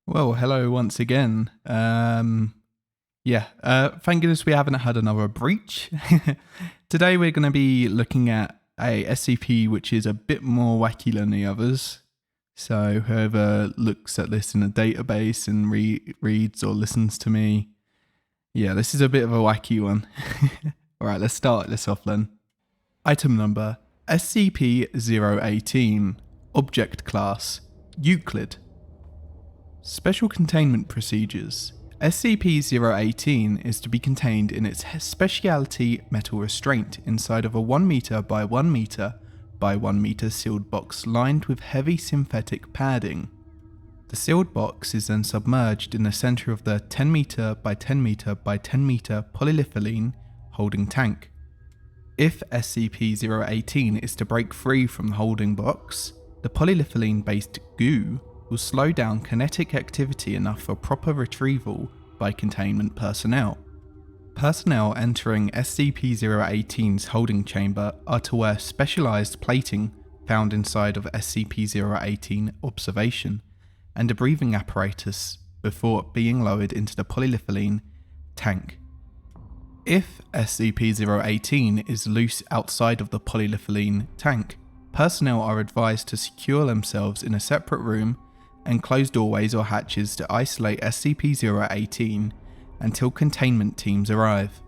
Well, hello once again. Thank goodness we haven't had another breach. Today we're going to be looking at a SCP which is a bit more wacky than the others. So whoever looks at this in a database and reads or listens to me, yeah, this is a bit of a wacky one. Alright, let's start this off then. Item number SCP-018, Object Class, Euclid. Special Containment Procedures. SCP-018 is to be contained in its specialty metal restraint inside of a 1 meter by 1 meter by 1 meter sealed box lined with heavy synthetic padding. The sealed box is then submerged in the center of the 10 meter by 10 meter by 10 meter polyethylene holding tank. If SCP-018 is to break free from the holding box, the polyethylene-based goo will slow down kinetic activity enough for proper retrieval by containment personnel. Personnel entering SCP-018's holding chamber are to wear specialized plating found inside of SCP-018 observation and a breathing apparatus before being lowered into the polyethylene tank. If SCP-018 is loose outside of the polyethylene tank, personnel are advised to secure themselves in a separate room and close doorways or hatches to isolate SCP-018 until containment teams arrive.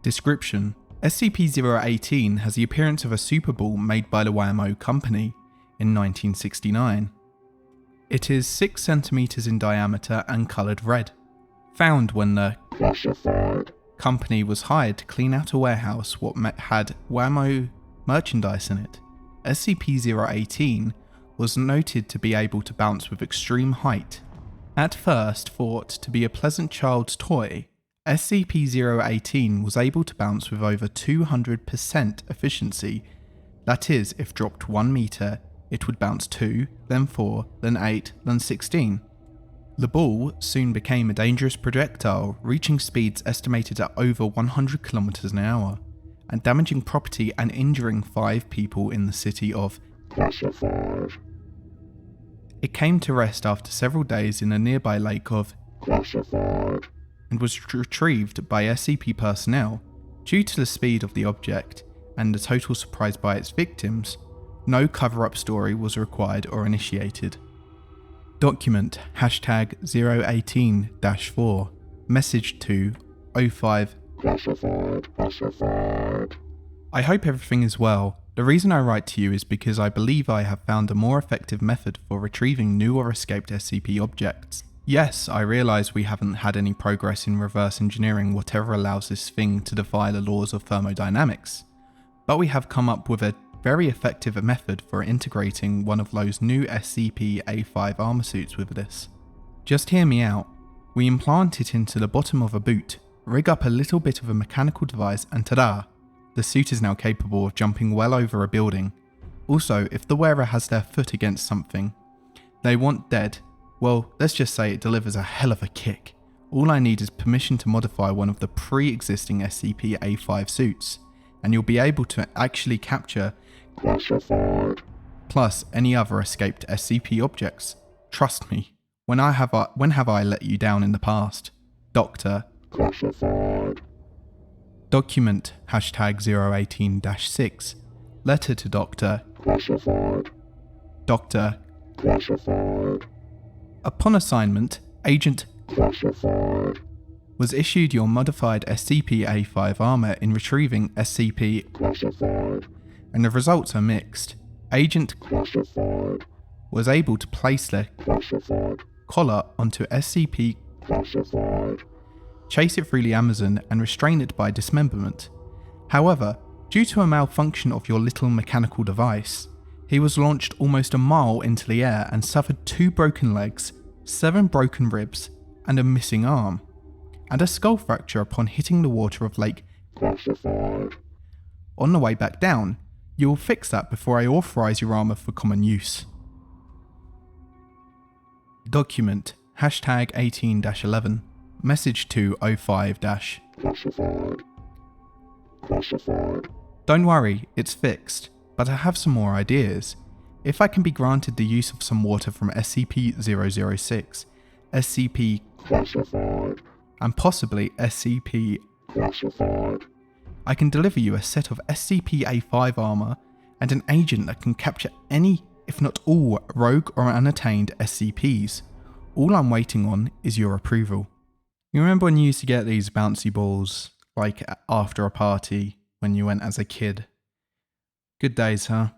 Description: SCP-018 has the appearance of a Super Ball made by the Whammo Company in 1969. It is 6 cm in diameter and coloured red. Found when the classified company was hired to clean out a warehouse what had Whammo merchandise in it. SCP-018 was noted to be able to bounce with extreme height. At first thought to be a pleasant child's toy, SCP-018 was able to bounce with over 200% efficiency. That is, if dropped 1 meter, it would bounce 2, then 4, then 8, then 16. The ball soon became a dangerous projectile, reaching speeds estimated at over 100 km an hour, and damaging property and injuring 5 people in the city of Classified. It came to rest after several days in a nearby lake of Classified and was retrieved by SCP personnel. Due to the speed of the object and the total surprise by its victims, no cover-up story was required or initiated. Document #018-4 Message to 05 Classified. I hope everything is well. The reason I write to you is because I believe I have found a more effective method for retrieving new or escaped SCP objects. Yes, I realise we haven't had any progress in reverse engineering whatever allows this thing to defy the laws of thermodynamics, but we have come up with a very effective method for integrating one of those new SCP-A5 armor suits with this. Just hear me out. We implant it into the bottom of a boot, rig up a little bit of a mechanical device, and ta-da! The suit is now capable of jumping well over a building. Also, if the wearer has their foot against something they want dead, well, let's just say it delivers a hell of a kick. All I need is permission to modify one of the pre-existing SCP-A5 suits, and you'll be able to actually capture Classified plus any other escaped SCP objects. Trust me, when have I let you down in the past? Dr. Classified. Document #018-6 Letter to Dr. Classified. Dr. Classified. Upon assignment, Agent Classified was issued your modified SCP-A5 armor in retrieving SCP Classified, and the results are mixed. Agent Classified was able to place the Classified collar onto SCP Classified, chase it through the Amazon and restrain it by dismemberment. However, due to a malfunction of your little mechanical device, he was launched almost a mile into the air and suffered 2 broken legs, 7 broken ribs, and a missing arm, and a skull fracture upon hitting the water of Lake Classified. On the way back down, you will fix that before I authorize your armor for common use. Document #18-11 Message to 05- Classified. Don't worry, it's fixed, but I have some more ideas. If I can be granted the use of some water from SCP-006, SCP Classified. and possibly SCP. Classified. I can deliver you a set of SCP-A5 armor and an agent that can capture any, if not all, rogue or unattained SCPs. All I'm waiting on is your approval. You remember when you used to get these bouncy balls, like after a party, when you went as a kid? Good days, huh?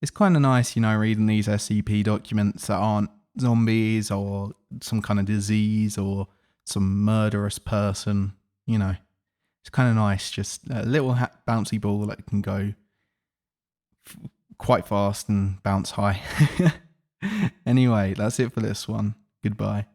It's kind of nice, reading these SCP documents that aren't zombies or some kind of disease or some murderous person, It's kind of nice, just a little bouncy ball that can go quite fast and bounce high. Anyway, that's it for this one. Goodbye.